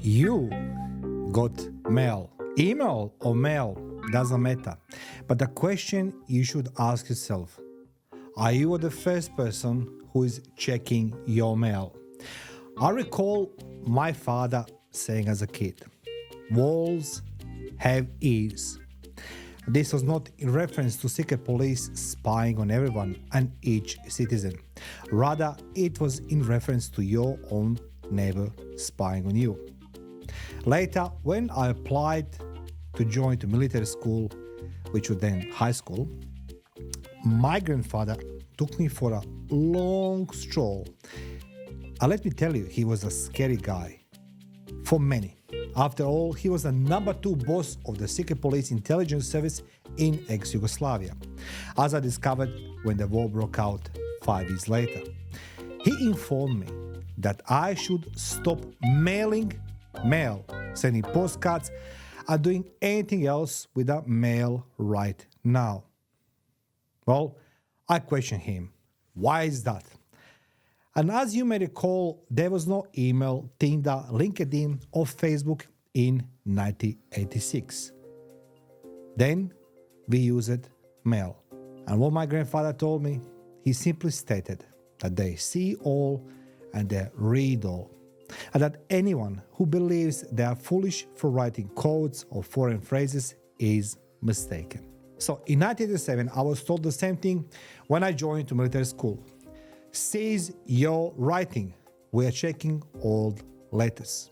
You got mail. Email or mail, doesn't matter. But the question you should ask yourself, are you the first person who is checking your mail? I recall my father saying as a kid, walls have ears. This was not in reference to secret police spying on everyone and each citizen. Rather, it was in reference to your own neighbor spying on you. Later, when I applied to join the military school, which was then high school, my grandfather took me for a long stroll. And let me tell you, he was a scary guy for many. After all, he was the number 2 boss of the secret police intelligence service in ex-Yugoslavia, as I discovered when the war broke out 5 years later. He informed me that I should stop mailing mail, sending postcards, and doing anything else with that mail right now. Well, I questioned him. Why is that? And as you may recall, there was no email, Tinder, LinkedIn, or Facebook in 1986. Then we used mail. And what my grandfather told me, he simply stated that they see all and they read all. And that anyone who believes they are foolish for writing codes or foreign phrases is mistaken. So in 1987, I was told the same thing when I joined to military school. Cease your writing. We are checking old letters.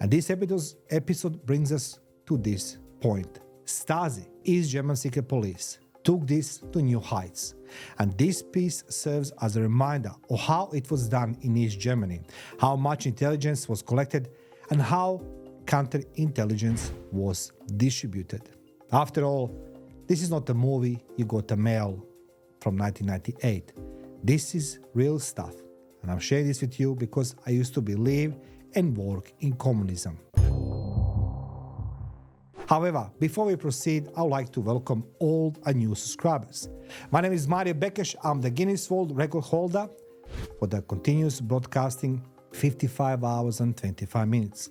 And this episode brings us to this point. STASI, East German secret police, took this to new heights. And this piece serves as a reminder of how it was done in East Germany, how much intelligence was collected, and how counterintelligence was distributed. After all, this is not a movie you got a mail from 1998. This is real stuff, and I'm sharing this with you because I used to believe and work in communism. However, before we proceed, I would like to welcome old and new subscribers. My name is Bekes. I'm the Guinness World Record holder for the continuous broadcasting 55 hours and 25 minutes.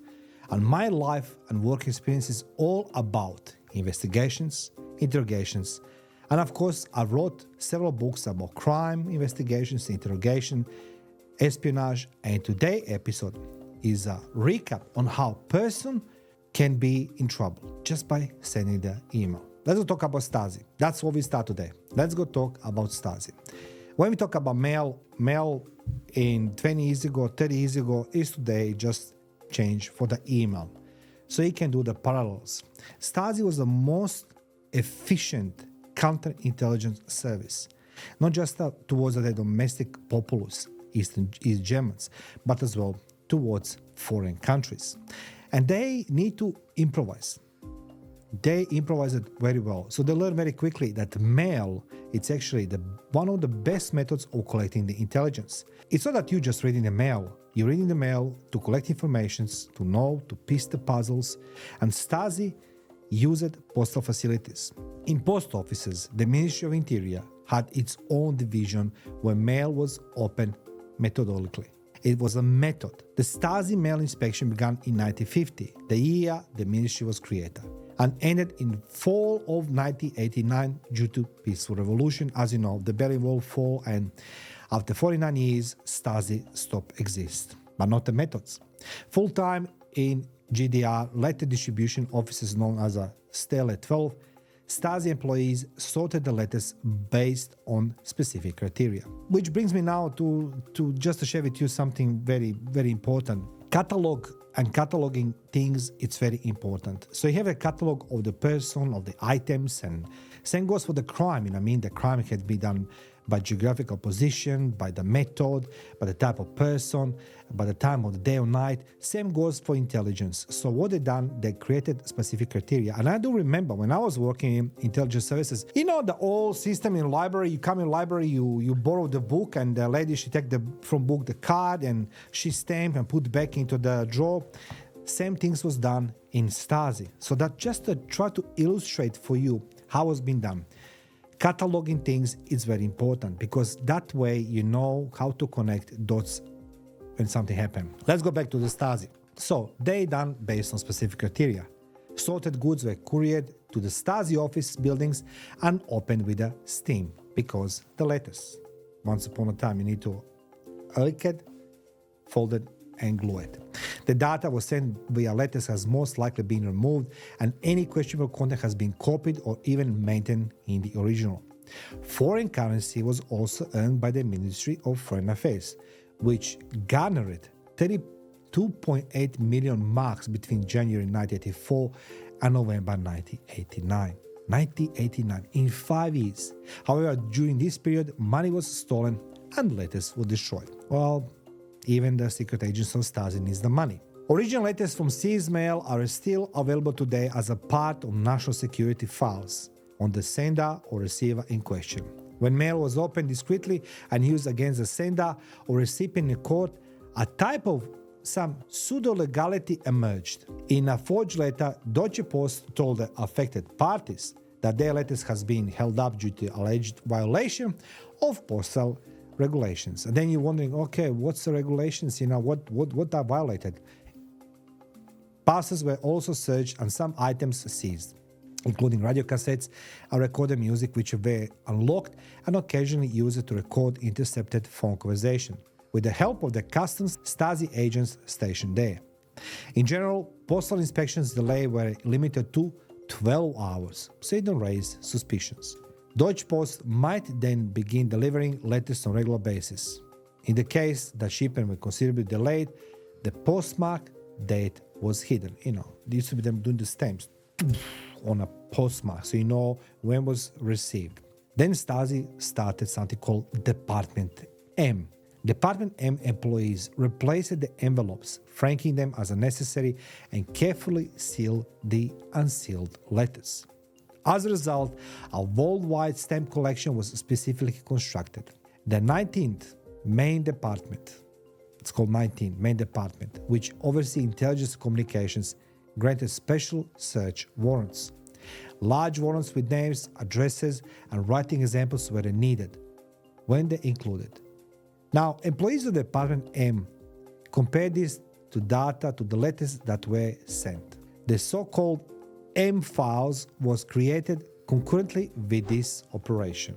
And my life and work experience is all about investigations, interrogations, and of course, I wrote several books about crime, investigations, interrogation, espionage, and today's episode is a recap on how a person can be in trouble just by sending the email. Let's go talk about STASI. That's what we start today. Let's go talk about STASI. When we talk about mail in 20 years ago, 30 years ago, is today just changed for the email. So you can do the parallels. STASI was the most efficient counterintelligence service, not just towards the domestic populace, East Germans, but as well towards foreign countries. And they need to improvise. They improvise it very well. So they learn very quickly that mail, it's actually one of the best methods of collecting the intelligence. It's not that you're just reading the mail. You're reading the mail to collect informations, to know, to piece the puzzles. And STASI used postal facilities. In post offices, the Ministry of Interior had its own division where mail was opened methodologically. It was a method. The STASI mail inspection began in 1950, the year the ministry was created, and ended in fall of 1989 due to peaceful revolution. As you know, the Berlin Wall fall, and after 49 years, STASI stopped exist, but not the methods. Full-time in GDR letter distribution offices known as a Stele 12, STASI employees sorted the letters based on specific criteria. Which brings me now to just to share with you something very, very important. Catalog and cataloging things, it's very important. So you have a catalog of the person, of the items, and same goes for the crime. The crime can be done by geographical position, by the method, by the type of person, by the time of the day or night. Same goes for intelligence. So what they done, they created specific criteria. And I do remember when I was working in intelligence services, the old system in library, you come in library, you borrow the book, and the lady, she take from book the card, and she stamp and put back into the drawer. Same things was done in STASI. So that just to try to illustrate for you how it's been done. Cataloging things is very important because that way you know how to connect dots when something happened. Let's go back to the STASI. So they done based on specific criteria. Sorted goods were couriered to the STASI office buildings and opened with a steam because the letters. Once upon a time, you need to lick it, fold it, and glue it. The data was sent via letters has most likely been removed, and any questionable content has been copied or even maintained in the original. Foreign currency was also earned by the Ministry of Foreign Affairs, which garnered 32.8 million marks between January 1984 and November 1989. 1989, in 5 years. However, during this period, money was stolen and letters were destroyed. Well, even the secret agents of Stasi needs the money. Original letters from seized mail are still available today as a part of national security files on the sender or receiver in question. When mail was opened discreetly and used against the sender or recipient in court, a type of some pseudo-legality emerged. In a forged letter, Deutsche Post told the affected parties that their letters has been held up due to alleged violation of postal regulations. And then you're wondering, okay, what's the regulations? What are violated? Parcels were also searched and some items seized, including radio cassettes and recorded music, which were unlocked and occasionally used to record intercepted phone conversation with the help of the customs Stasi agents stationed there. In general, postal inspections delay were limited to 12 hours, so it don't raise suspicions. Deutsche Post might then begin delivering letters on a regular basis. In the case that shipment were considerably delayed, the postmark date was hidden. They used to be them doing the stamps on a postmark, so you know when was received. Then Stasi started something called Department M. Department M employees replaced the envelopes, franking them as necessary, and carefully sealed the unsealed letters. As a result, a worldwide stamp collection was specifically constructed. The 19th Main Department, it's called 19th Main Department, which oversees intelligence communications, granted special search warrants. Large warrants with names, addresses, and writing examples were needed when they included. Now, employees of Department M compared this to data to the letters that were sent. The so-called M files was created concurrently with this operation.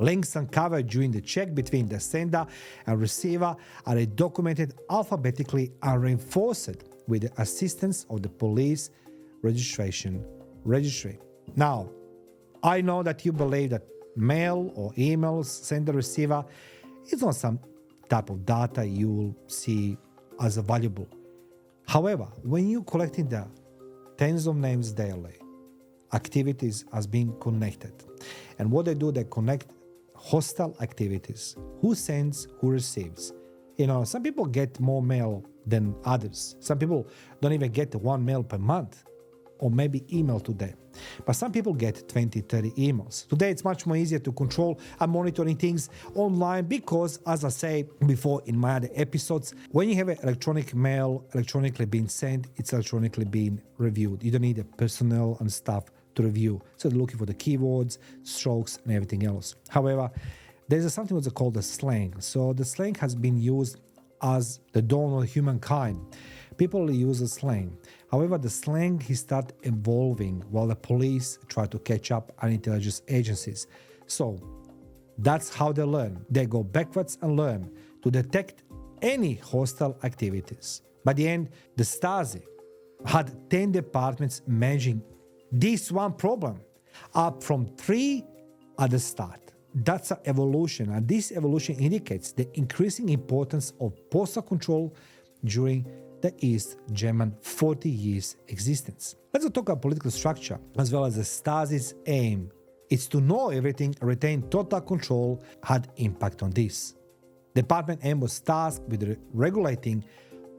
Links uncovered during the check between the sender and receiver are documented alphabetically and reinforced with the assistance of the police registration registry. Now, I know that you believe that mail or emails sender-receiver is not some type of data you will see as valuable. However, when you're collecting the tens of names daily, activities as being connected. And what they do, they connect hostile activities. Who sends, who receives. Some people get more mail than others. Some people don't even get one mail per month, or maybe email today. But some people get 20, 30 emails. Today it's much more easier to control and monitoring things online because, as I say before in my other episodes, when you have an electronic mail electronically being sent, it's electronically being reviewed. You don't need the personnel and staff to review. So they're looking for the keywords, strokes, and everything else. However, there's something what's called the slang. So the slang has been used as the dawn of humankind. People use the slang. However, the slang he started evolving while the police try to catch up on intelligence agencies. So that's how they learn. They go backwards and learn to detect any hostile activities. By the end, the Stasi had 10 departments managing this one problem, up from 3 at the start. That's an evolution, and this evolution indicates the increasing importance of postal control during the East German 40 years existence. Let's talk about political structure as well as the Stasi's aim. It's to know everything, retain total control, had impact on this. Department M was tasked with regulating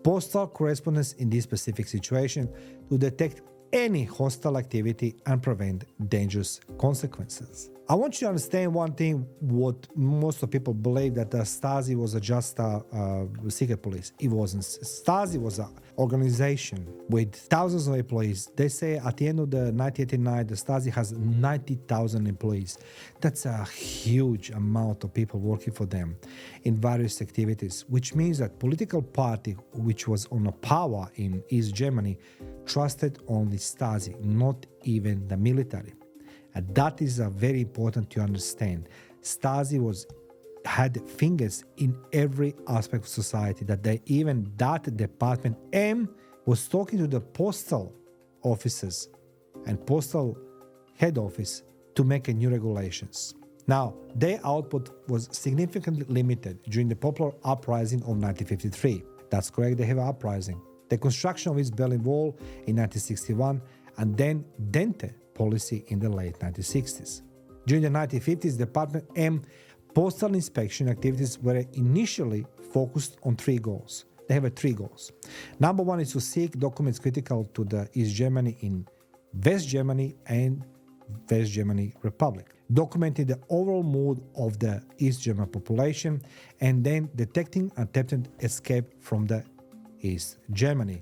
postal correspondence in this specific situation to detect any hostile activity and prevent dangerous consequences. I want you to understand one thing, what most of people believe, that the Stasi was just a secret police. It wasn't. Stasi was an organization with thousands of employees. They say at the end of the 1989, the Stasi has 90,000 employees. That's a huge amount of people working for them in various activities, which means that political party, which was on a power in East Germany, trusted only Stasi, not even the military. And that is very important to understand. Stasi had fingers in every aspect of society, that that department M was talking to the postal officers and postal head office to make new regulations. Now, their output was significantly limited during the popular uprising of 1953. That's correct, they have an uprising. The construction of East Berlin Wall in 1961, and then Dente policy in the late 1960s. During the 1950s, Department M postal inspection activities were initially focused on three goals. They have three goals. Number one is to seek documents critical to the East Germany in West Germany and West Germany Republic, documenting the overall mood of the East German population, and then detecting attempted escape from the East Germany.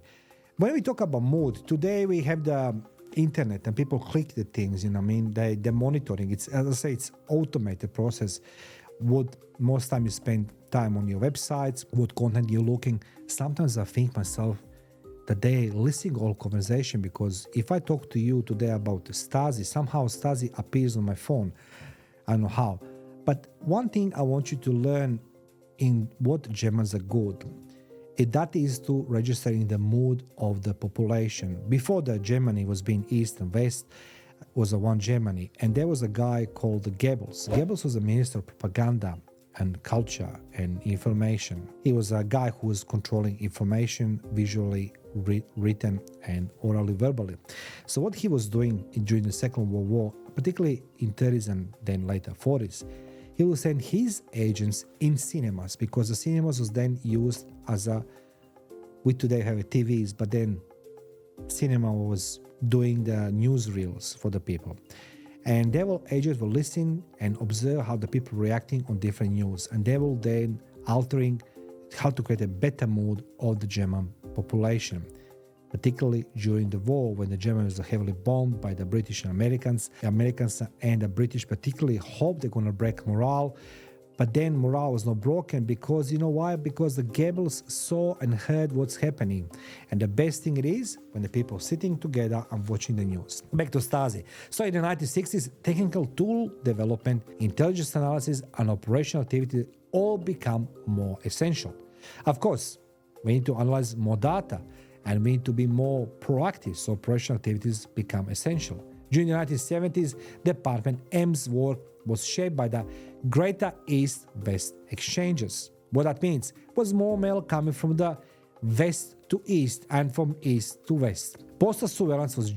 When we talk about mood, today we have the internet and people click the things, they're monitoring. It's, as I say, it's automated process. What most time you spend time on your websites, what content you're looking. Sometimes I think myself that they listening all conversation, because if I talk to you today about Stasi, somehow Stasi appears on my phone. I don't know how. But one thing I want you to learn in what Germans are good, that is to registering the mood of the population. Before the Germany was being East and West, was a one Germany, and there was a guy called Goebbels. Goebbels was a minister of propaganda and culture and information. He was a guy who was controlling information visually, written and orally, verbally. So what he was doing during the Second World War, particularly in 30s and then later 40s, he will send his agents in cinemas, because the cinemas was then used as we today have TVs, but then cinema was doing the newsreels for the people. And agents will listen and observe how the people reacting on different news, and they will then altering how to create a better mood of the German population, particularly during the war when the Germans were heavily bombed by the British and Americans. The Americans and the British particularly hoped they're going to break morale, but then morale was not broken, because you know why? Because the Goebbels saw and heard what's happening. And the best thing it is when the people sitting together and watching the news. Back to Stasi. So in the 1960s, technical tool development, intelligence analysis and operational activity all become more essential. Of course, we need to analyze more data, and we need to be more proactive, so operational activities become essential. During the 1970s, Department M's work was shaped by the Greater East-West exchanges. What that means was more mail coming from the west to east and from east to west. Postal surveillance was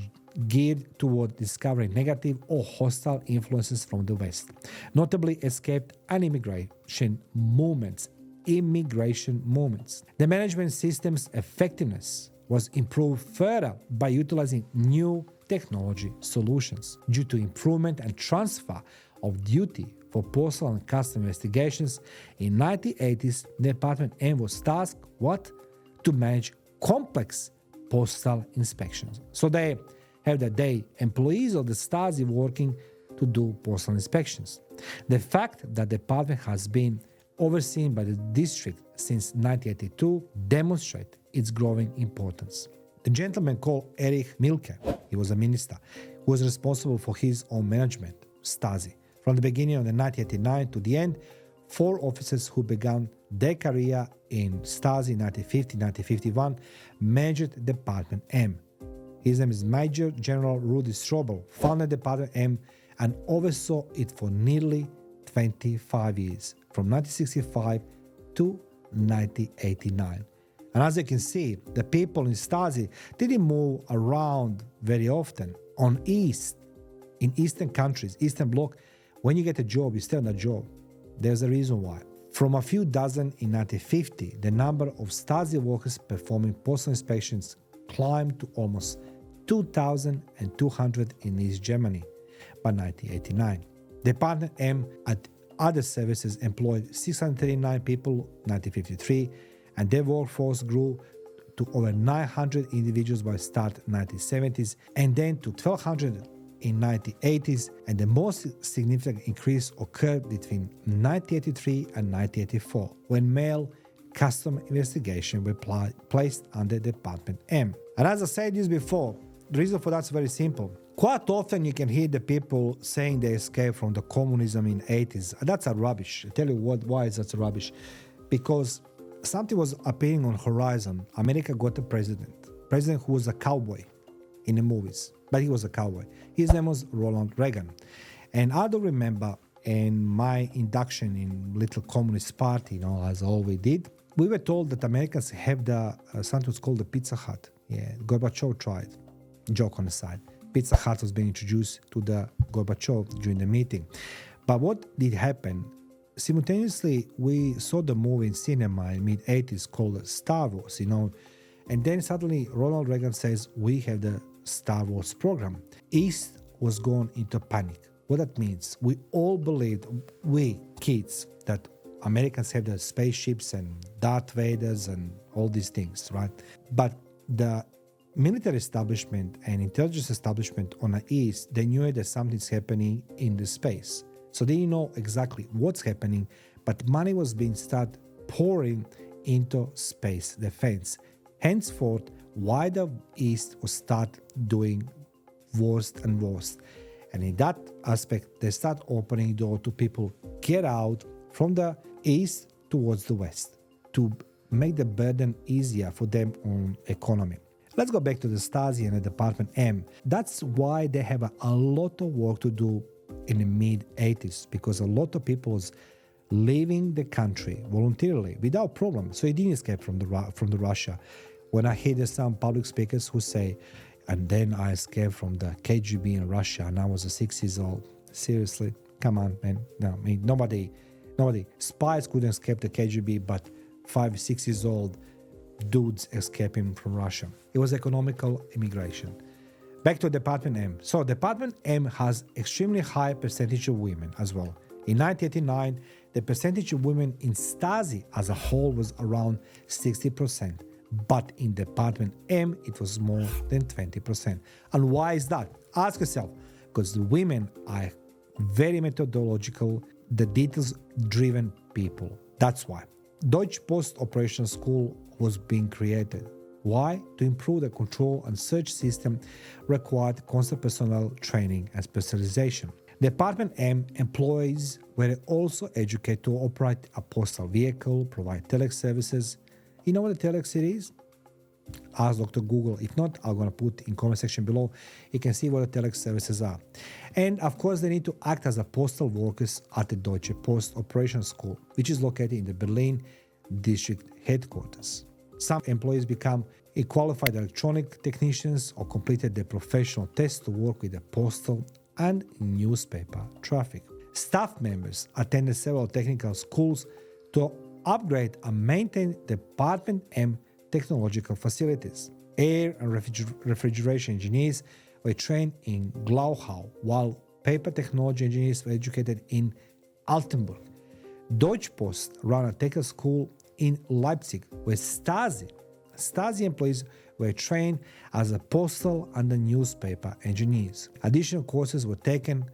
geared toward discovering negative or hostile influences from the west, notably escaped and immigration movements. The management system's effectiveness was improved further by utilizing new technology solutions. Due to improvement and transfer of duty for postal and custom investigations, in 1980s, Department M was tasked to manage complex postal inspections. So they have employees of the Stasi working to do postal inspections. The fact that the department has been overseen by the district since 1982 demonstrates its growing importance. The gentleman called Erich Mielke, he was a minister, who was responsible for his own management, Stasi. From the beginning of the 1989 to the end, 4 officers who began their career in Stasi in 1950-1951 managed Department M. His name is Major General Rudi Strobel, founded Department M and oversaw it for nearly 25 years, from 1965 to 1989. And as you can see, the people in Stasi didn't move around very often. In Eastern countries, Eastern Bloc, when you get a job, you stay on a job. There's a reason why. From a few dozen in 1950, the number of Stasi workers performing postal inspections climbed to almost 2,200 in East Germany by 1989. Department M at other services employed 639 people in 1953, and their workforce grew to over 900 individuals by start 1970s, and then to 1,200 in 1980s, and the most significant increase occurred between 1983 and 1984, when male custom investigation were placed under Department M. And as I said this before, the reason for that's very simple. Quite often you can hear the people saying they escaped from the communism in 80s. That's a rubbish. I tell you why is that rubbish. Because something was appearing on horizon. America got a president who was a cowboy in the movies, but he was a cowboy. His name was Ronald Reagan. And I do remember in my induction in little communist party, as all we did, we were told that Americans have something was called the Pizza Hut. Yeah, Gorbachev tried. Joke on the side. Pizza Hut was being introduced to the Gorbachev during the meeting. But what did happen? Simultaneously, we saw the movie in cinema in mid-80s called Star Wars, and then suddenly Ronald Reagan says, we have the Star Wars program. East was gone into panic. What that means, we all believed, we kids, that Americans have the spaceships and Darth Vaders and all these things, right? But the military establishment and intelligence establishment on the East, they knew that something's happening in the space. So they didn't know exactly what's happening, but money was being started pouring into space defense. Henceforth, why the East will start doing worse and worse. And in that aspect, they start opening door to people get out from the East towards the West to make the burden easier for them on economy. Let's go back to the Stasi and the Department M. That's why they have a lot of work to do in the mid-80s, because a lot of people was leaving the country voluntarily without problem. So he didn't escape from the Russia. When I hear some public speakers who say, and then I escaped from the KGB in Russia and I was 6 years old. Seriously, come on, man. No, nobody. Spies couldn't escape the KGB, but 5, 6 years old dudes escaping from Russia. It was economical immigration. Back to Department M. So Department M has extremely high percentage of women as well. In 1989, the percentage of women in Stasi as a whole was around 60%. But in Department M, it was more than 20%. And why is that? Ask yourself. Because the women are very methodological, the details-driven people. That's why. Deutsche Post Operations School was being created. Why? To improve the control and search system required constant personnel training and specialization. Department M employees were also educated to operate a postal vehicle, provide telex services. You know what a telex is? Ask Dr. Google. If not, I'm going to put in comment section below. You can see what the telex services are. And of course, they need to act as a postal workers at the Deutsche Post Operations School, which is located in the Berlin district headquarters. Some employees become qualified electronic technicians or completed their professional tests to work with the postal and newspaper traffic. Staff members attended several technical schools to upgrade and maintain Department M technological facilities. Air and refrigeration engineers were trained in Glauchau, while paper technology engineers were educated in Altenburg. Deutsche Post ran a technical school in Leipzig, where Stasi employees were trained as a postal and the newspaper engineers. Additional courses were taken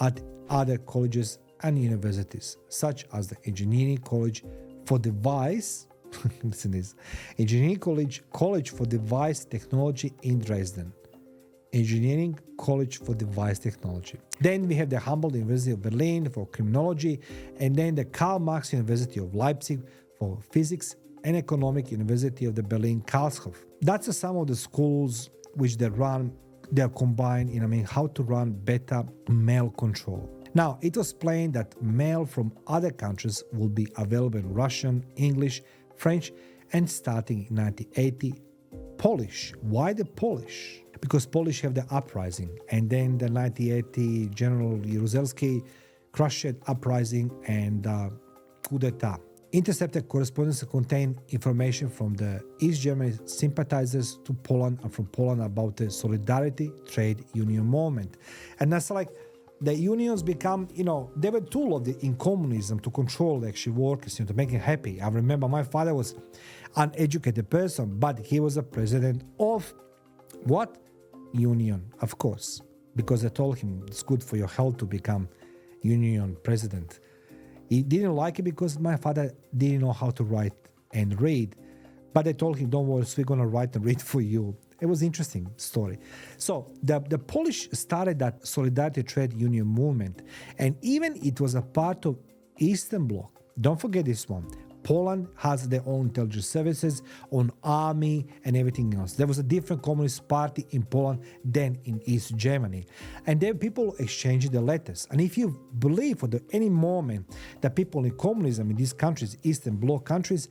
at other colleges and universities, such as the Engineering College for Device, listen to this, Engineering College for Device Technology in Dresden, Engineering College for Device Technology. Then we have the Humboldt University of Berlin for Criminology, and then the Karl Marx University of Leipzig for Physics, and Economic University of the Berlin Karlsruhe. That's some of the schools which they are combined in how to run better mail control. Now, it was planned that mail from other countries will be available in Russian, English, French, and starting in 1980, Polish. Why the Polish? Because Polish have the uprising, and then the 1980 General Jaruzelski crushed uprising and coup d'etat. Intercepted correspondence contained information from the East Germany sympathizers to Poland and from Poland about the Solidarity trade union movement. And that's like, the unions become, they were a tool of in communism to control the actual workers, to make them happy. I remember my father was uneducated person, but he was a president of what? Union, of course, because they told him it's good for your health to become union president. He didn't like it because my father didn't know how to write and read, but they told him, don't worry, we're going to write and read for you. It was an interesting story. So the Polish started that Solidarity trade union movement, and even it was a part of Eastern Bloc. Don't forget this one. Poland has their own intelligence services, own army, and everything else. There was a different communist party in Poland than in East Germany. And then people exchanged the letters. And if you believe for any moment that people in communism in these countries, Eastern Bloc countries,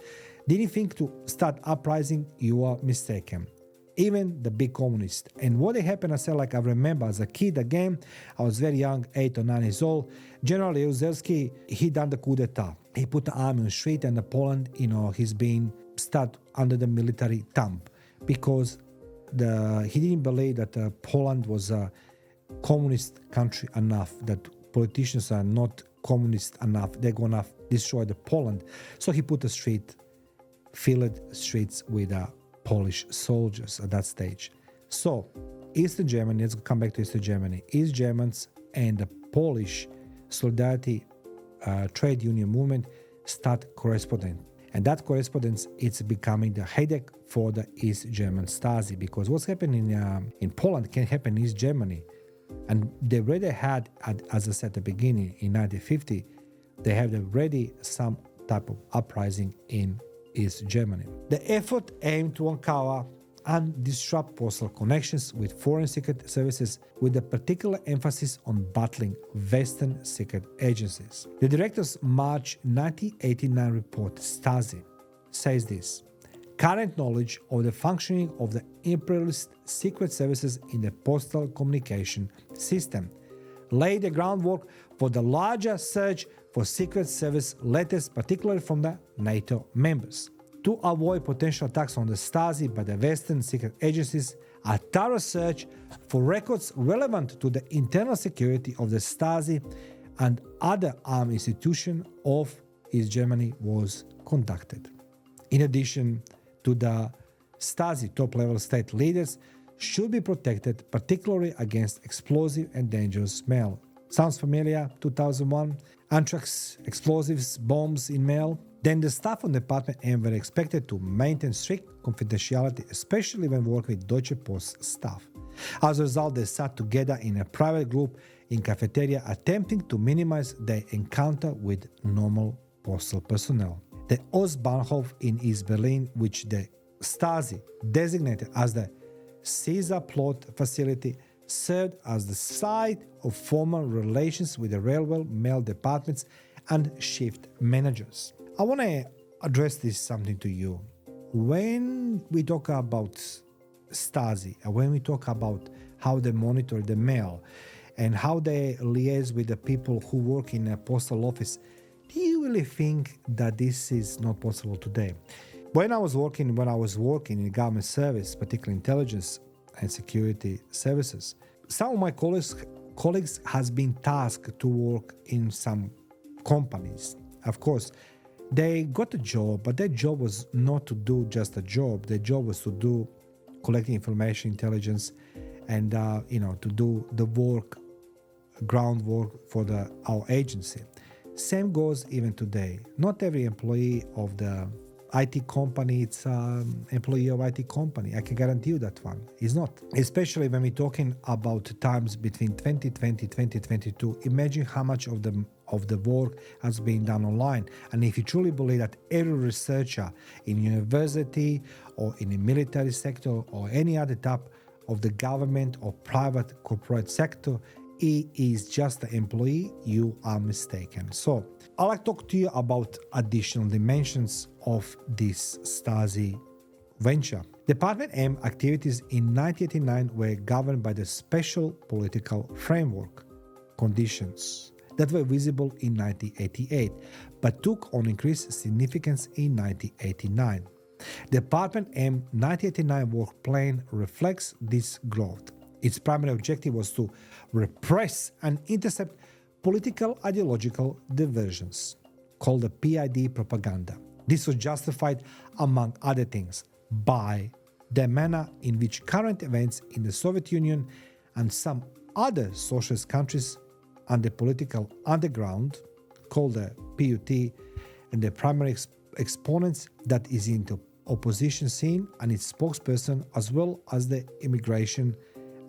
didn't think to start uprising, you are mistaken. Even the big communists. And what happened, I remember as a kid again, I was very young, 8 or 9 years old. General DEUTSCHE, he done the coup d'etat. He put the army on the street, and Poland, he's been stuck under the military thumb because he didn't believe that Poland was a communist country enough, that politicians are not communist enough. They're going to destroy the Poland. So he put filled streets with Polish soldiers at that stage. So Eastern Germany, let's come back to Eastern Germany. East Germans and the Polish Solidarity trade union movement start correspondence. And that correspondence, it's becoming the headache for the East German Stasi, because what's happening in Poland can happen in East Germany. And they already had, as I said at the beginning, in 1950, they have already some type of uprising in East Germany. The effort aimed to uncover and disrupt postal connections with foreign secret services, with a particular emphasis on battling Western secret agencies. The director's March 1989 report, STASI, says this: current knowledge of the functioning of the imperialist secret services in the postal communication system laid the groundwork for the larger search for secret service letters, particularly from the NATO members. To avoid potential attacks on the Stasi by the Western secret agencies, a thorough search for records relevant to the internal security of the Stasi and other armed institutions of East Germany was conducted. In addition to the Stasi, top-level state leaders should be protected, particularly against explosive and dangerous mail. Sounds familiar? 2001? Anthrax, explosives, bombs in mail? Then the staff on Department M were expected to maintain strict confidentiality, especially when working with Deutsche Post staff. As a result, they sat together in a private group in cafeteria, attempting to minimize their encounter with normal postal personnel. The Ostbahnhof in East Berlin, which the Stasi designated as the Caesar plot facility, served as the site of formal relations with the railway mail departments and shift managers. I want to address something to you. When we talk about Stasi, and when we talk about how they monitor the mail and how they liaise with the people who work in a postal office, do you really think that this is not possible today? When I was working in government service, particularly intelligence and security services, some of my colleagues has been tasked to work in some companies. Of course, they got a job, but their job was not to do just a job. Their job was to do collecting information, intelligence, and to do the groundwork for our agency. Same goes even today. Not every employee of the IT company, it's an employee of IT company. I can guarantee you that one is not. Especially when we're talking about times between 2020 and 2022. Imagine how much of the work has been done online. And if you truly believe that every researcher in university or in the military sector or any other type of the government or private corporate sector, he is just an employee, you are mistaken. So I'd like to talk to you about additional dimensions of this Stasi venture. Department M activities in 1989 were governed by the special political framework conditions that were visible in 1988, but took on increased significance in 1989. Department M 1989 work plan reflects this growth. Its primary objective was to repress and intercept political ideological diversions, called the PID propaganda. This was justified, among other things, by the manner in which current events in the Soviet Union and some other socialist countries and the political underground, called the PUT, and the primary exponents that is into opposition scene and its spokesperson, as well as the immigration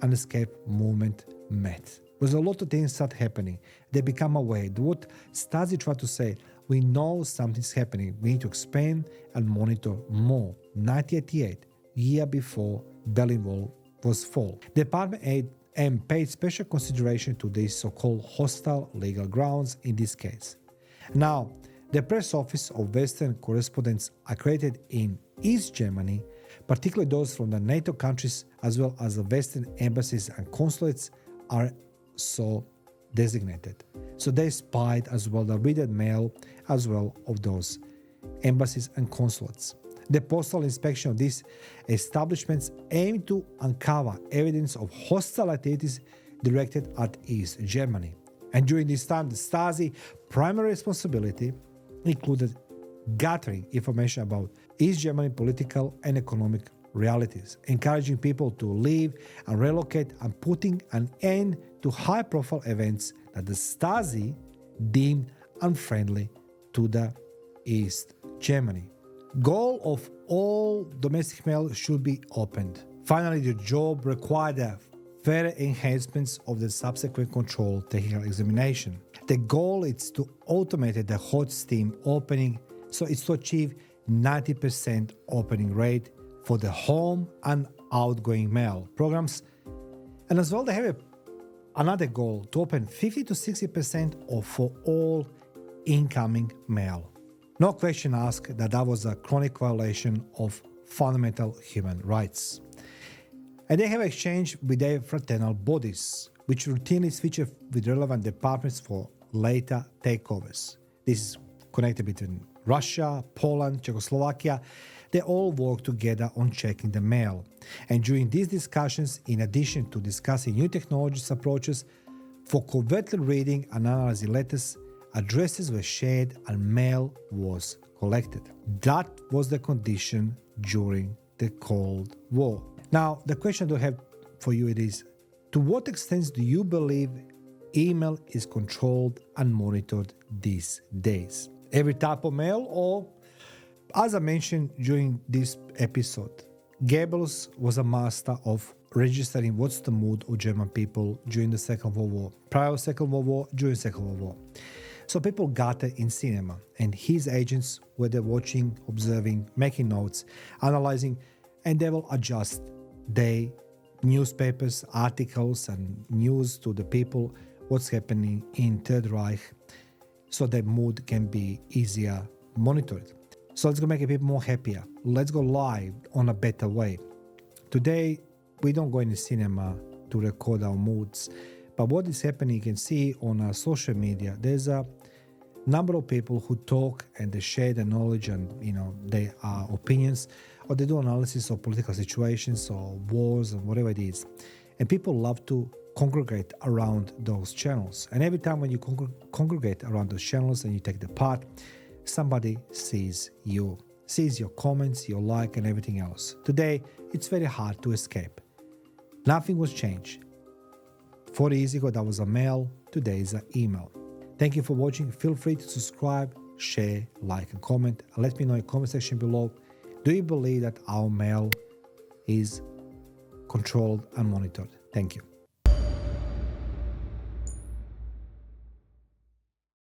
and escape movement met. There's a lot of things that happening. They become aware. What STASI tried to say, we know something's happening. We need to expand and monitor more. 1988, year before Berlin Wall was fall. The Department paid special consideration to these so-called hostile legal grounds in this case. Now, the press office of Western correspondents accredited in East Germany, particularly those from the NATO countries, as well as the Western embassies and consulates, are so designated. So they spied as well the read mail as well of those embassies and consulates. The postal inspection of these establishments aimed to uncover evidence of hostile activities directed at East Germany. And during this time, the Stasi primary responsibility included gathering information about East Germany political and economic realities, encouraging people to leave and relocate, and putting an end to high-profile events that the Stasi deemed unfriendly to the East Germany. Goal of all domestic mail should be opened. Finally, the job required further enhancements of the subsequent control technical examination. The goal is to automate the hot steam opening, so it's to achieve 90% opening rate for the home and outgoing mail programs. And as well, they have another goal to open 50 to 60% for all incoming mail. No question asked that was a chronic violation of fundamental human rights. And they have exchanged with their fraternal bodies, which routinely switch with relevant departments for later takeovers. This is connected between Russia, Poland, Czechoslovakia. They all work together on checking the mail. And during these discussions, in addition to discussing new technologies approaches for covertly reading and analyzing letters, addresses were shared and mail was collected. That was the condition during the Cold War. Now, the question I have for you is, to what extent do you believe email is controlled and monitored these days? Every type of mail, or, as I mentioned during this episode, Goebbels was a master of registering what's the mood of German people during the Second World War, prior to Second World War, during Second World War. So people gathered in cinema, and his agents were there watching, observing, making notes, analyzing, and they will adjust their newspapers, articles, and news to the people what's happening in Third Reich, so their mood can be easier monitored. So let's go make people more happier. Let's go live on a better way. Today, we don't go in the cinema to record our moods, but what is happening, you can see on social media, there's a number of people who talk and they share their knowledge and their opinions, or they do analysis of political situations or wars and whatever it is. And people love to congregate around those channels. And every time when you congregate around those channels and you take the part, somebody sees you, sees your comments, your like, and everything else. Today, it's very hard to escape. Nothing was changed. 40 years ago, that was a mail. Today is an email. Thank you for watching. Feel free to subscribe, share, like, and comment. And let me know in the comment section below. Do you believe that our mail is controlled and monitored? Thank you.